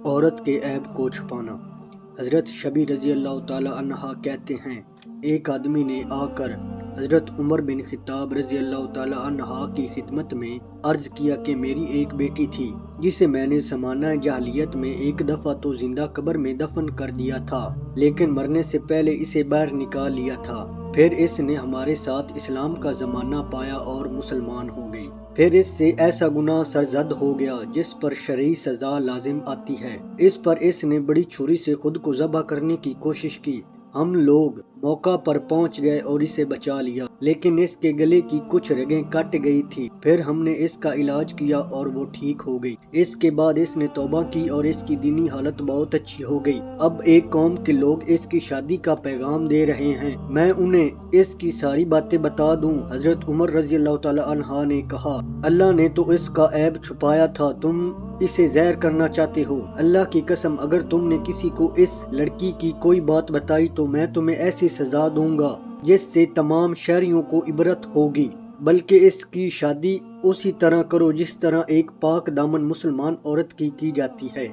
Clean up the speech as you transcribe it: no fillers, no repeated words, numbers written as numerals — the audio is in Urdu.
عورت کے عیب کو چھپانا۔ حضرت شبی رضی اللہ تعالی عنہ کہتے ہیں، ایک آدمی نے آ کر حضرت عمر بن خطاب رضی اللہ تعالی عنہ کی خدمت میں عرض کیا کہ میری ایک بیٹی تھی جسے میں نے زمانہ جاہلیت میں ایک دفعہ تو زندہ قبر میں دفن کر دیا تھا، لیکن مرنے سے پہلے اسے باہر نکال لیا تھا۔ پھر اس نے ہمارے ساتھ اسلام کا زمانہ پایا اور مسلمان ہو گئی۔ پھر اس سے ایسا گناہ سرزد ہو گیا جس پر شرعی سزا لازم آتی ہے۔ اس پر اس نے بڑی چھری سے خود کو ذبح کرنے کی کوشش کی۔ ہم لوگ موقع پر پہنچ گئے اور اسے بچا لیا، لیکن اس کے گلے کی کچھ رگیں کٹ گئی تھی۔ پھر ہم نے اس کا علاج کیا اور وہ ٹھیک ہو گئی۔ اس کے بعد اس نے توبہ کی اور اس کی دینی حالت بہت اچھی ہو گئی۔ اب ایک قوم کے لوگ اس کی شادی کا پیغام دے رہے ہیں، میں انہیں اس کی ساری باتیں بتا دوں؟ حضرت عمر رضی اللہ تعالی عنہ نے کہا، اللہ نے تو اس کا عیب چھپایا تھا، تم اسے زہر کرنا چاہتے ہو؟ اللہ کی قسم اگر تم نے کسی کو اس لڑکی کی کوئی بات بتائی تو میں تمہیں ایسی سزا دوں گا جس سے تمام شہریوں کو عبرت ہوگی، بلکہ اس کی شادی اسی طرح کرو جس طرح ایک پاک دامن مسلمان عورت کی جاتی ہے۔